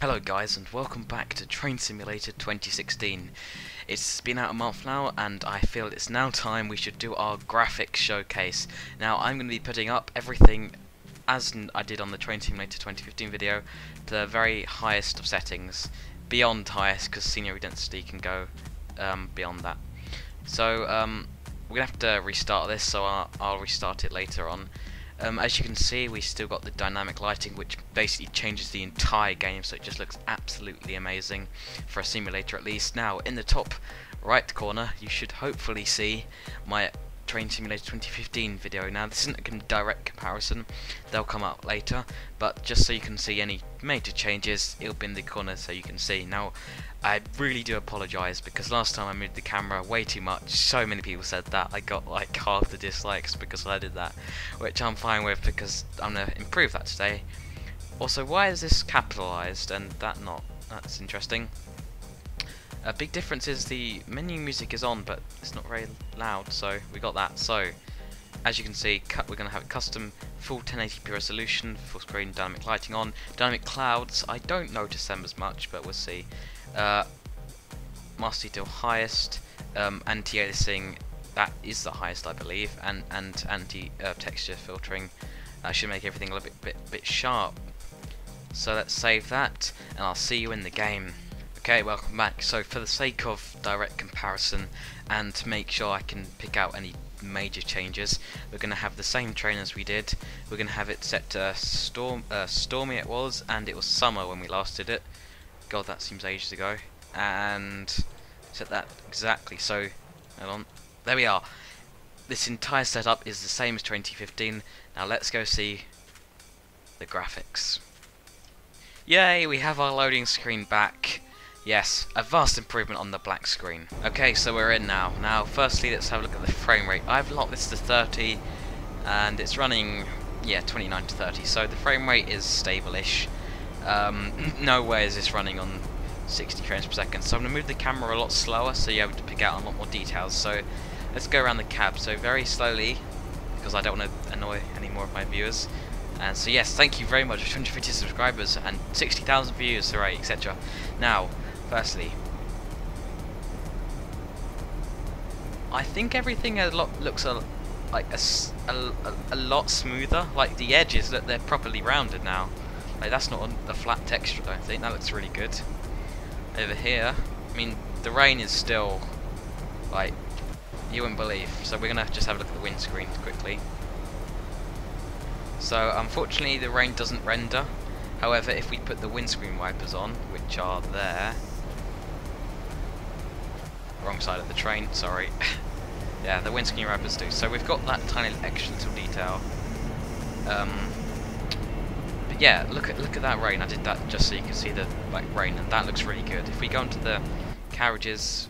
Hello guys, and welcome back to Train Simulator 2016. It's been out a month now, and I feel it's now time we should do our graphics showcase. Now I'm going to be putting up everything as I did on the Train Simulator 2015 video to the very highest of settings, beyond highest because scenery density can go beyond that. So we're going to have to restart this, so I'll restart it later on. As you can see, we still got the dynamic lighting, which basically changes the entire game, so it just looks absolutely amazing for a simulator at least. Now, in the top right corner, you should hopefully see my Train Simulator 2015 video. Now, this isn't a direct comparison, they'll come up later, but just so you can see any major changes, it'll be in the corner so you can see. Now, I really do apologise because last time I moved the camera way too much. So many people said that. I got like half the dislikes because I did that, which I'm fine with because I'm going to improve that today. Also, why is this capitalised and that not? That's interesting. A big difference is the menu music is on, but it's not very loud, so we got that. So, as you can see, we're going to have a custom full 1080p resolution, full screen dynamic lighting on, dynamic clouds. I don't notice them as much, but we'll see. Master detail highest, anti-aliasing, that is the highest I believe, and anti-texture filtering. That should make everything a little bit sharp. So let's save that, and I'll see you in the game. Okay, welcome back. So for the sake of direct comparison, and to make sure I can pick out any major changes, we're going to have the same train as we did. We're going to have it set to stormy it was, and it was summer when we last did it. God, that seems ages ago. And set that exactly. So, hold on. There we are. This entire setup is the same as 2015. Now let's go see the graphics. Yay! We have our loading screen back. Yes, a vast improvement on the black screen. Okay, so we're in now. Now, firstly, let's have a look at the frame rate. I've locked this to 30, and it's running, yeah, 29 to 30. So the frame rate is stable-ish. No way is this running on 60 frames per second, so I'm going to move the camera a lot slower so you're able to pick out a lot more details. So let's go around the cab, so very slowly, because I don't want to annoy any more of my viewers. And so yes, thank you very much for 250 subscribers and 60,000 views, hooray, etc. Now, firstly, I think everything looks like a lot smoother. Like the edges, that they're properly rounded now. Like that's not a flat texture, I don't think. That looks really good. Over here, I mean, the rain is still, like, you wouldn't believe. So we're going to just have a look at the windscreen quickly. So, unfortunately, the rain doesn't render. However, if we put the windscreen wipers on, which are there, wrong side of the train, sorry. Yeah, the windscreen wipers do. So we've got that tiny extra little detail. But yeah, look at that rain. I did that just so you can see the rain, and that looks really good. If we go into the carriages,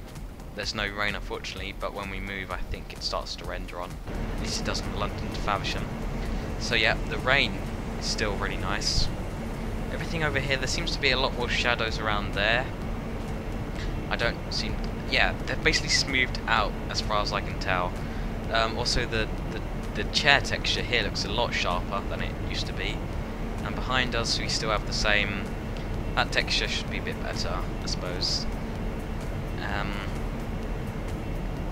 there's no rain unfortunately, but when we move, I think it starts to render on. At least it does in London to Faversham. So yeah, the rain is still really nice. Everything over here, there seems to be a lot more shadows around there. I don't seem... yeah, they're basically smoothed out as far as I can tell. Also, the chair texture here looks a lot sharper than it used to be. And behind us, we still have the same... that texture should be a bit better, I suppose.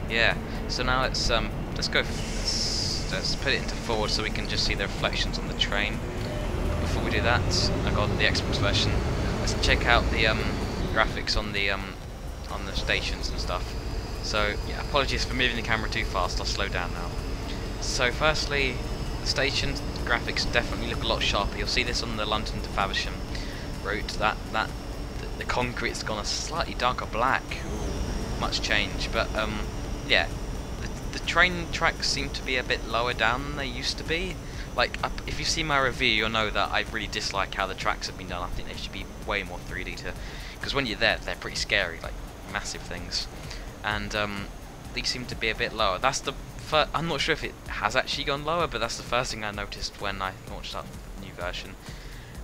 Yeah, so now let's go... Let's put it into forward so we can just see the reflections on the train. But before we do that, I got the Xbox version. Let's check out the graphics on the stations and stuff. So yeah, apologies for moving the camera too fast. I'll slow down now. So firstly, the stations graphics definitely look a lot sharper. You'll see this on the London to Faversham route. The concrete's gone a slightly darker black. Ooh, much change, but yeah. The train tracks seem to be a bit lower down than they used to be. Like, if you see my review, you'll know that I really dislike how the tracks have been done. I think they should be way more 3D because when you're there, they're pretty scary, like massive things. And these seem to be a bit lower. That's the I'm not sure if it has actually gone lower, but that's the first thing I noticed when I launched up the new version.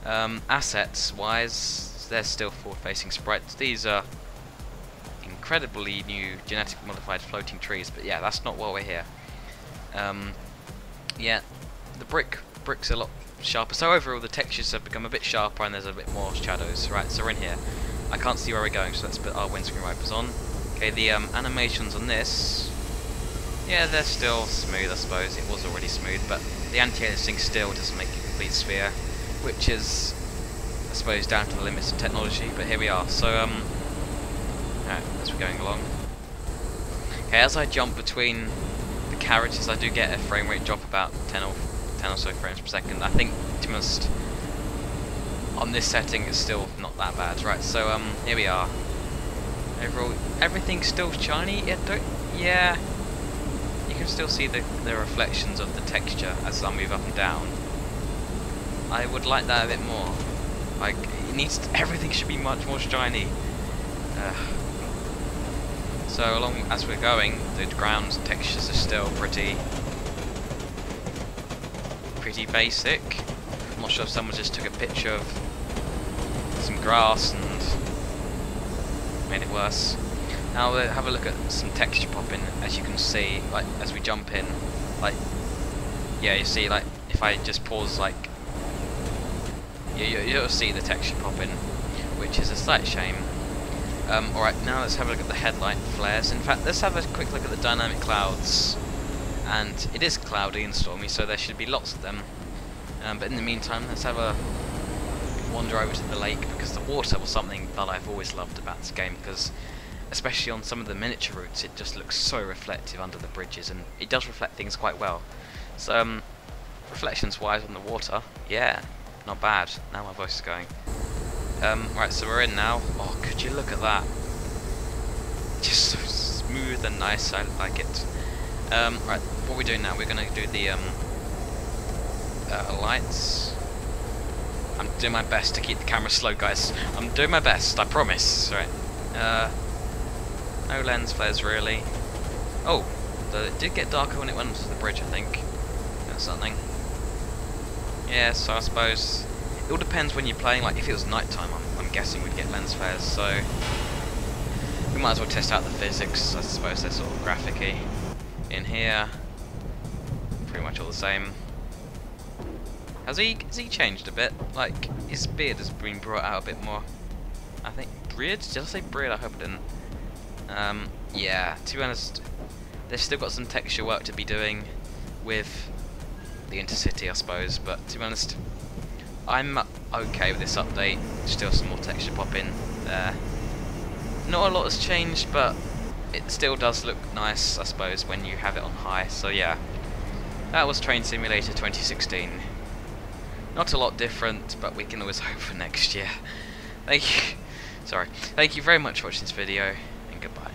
Assets wise, they're still forward-facing sprites. These are incredibly new genetic modified floating trees, but yeah, that's not why we're here. Yeah, the bricks are a lot sharper. So overall the textures have become a bit sharper and there's a bit more shadows. Right, so we're in here. I can't see where we're going, so let's put our windscreen wipers on. Okay, the animations on this, yeah, they're still smooth, I suppose. It was already smooth, but the anti-aliasing still doesn't make a complete sphere, which is, I suppose, down to the limits of technology. But here we are. So as we're going along. Okay, as I jump between the characters, I do get a frame rate drop about 10 or so frames per second. I think, to be honest, on this setting it's still not that bad. Right, so here we are. Overall, everything's still shiny. Yeah, you can still see the reflections of the texture as I move up and down. I would like that a bit more. Like, everything should be much more shiny. So along as we're going, the ground textures are still pretty basic. I'm not sure if someone just took a picture of some grass and made it worse. Now we'll have a look at some texture popping. As you can see, like as we jump in, like, yeah, you see, like if I just pause, like you'll see the texture popping, which is a slight shame. Alright, now let's have a look at the headlight flares. In fact, let's have a quick look at the dynamic clouds. And it is cloudy and stormy, so there should be lots of them. But in the meantime, let's have a wander over to the lake, because the water was something that I've always loved about this game, because especially on some of the miniature routes, it just looks so reflective under the bridges, and it does reflect things quite well. So, reflections wise on the water, yeah, not bad. Now my voice is going. Right, so we're in now. Oh, could you look at that? Just so smooth and nice, I like it. Right, what we're doing now, we're going to do the lights. I'm doing my best to keep the camera slow, guys. I'm doing my best, I promise. Right. No lens flares really. Oh, it did get darker when it went onto the bridge, I think. That's something. Yeah, so I suppose it all depends when you're playing. Like if it was nighttime, I'm guessing we'd get lens flares. So we might as well test out the physics. I suppose they're sort of graphic-y. In here, pretty much all the same. Has he changed a bit? Like his beard has been brought out a bit more. I think beard. Did I say beard? I hope I didn't. Yeah. To be honest, they've still got some texture work to be doing with the Intercity, I suppose. But to be honest, I'm okay with this update. Still some more texture pop in there. Not a lot has changed, but it still does look nice, I suppose, when you have it on high. So yeah, that was Train Simulator 2016. Not a lot different, but we can always hope for next year. Thank you very much for watching this video, and goodbye.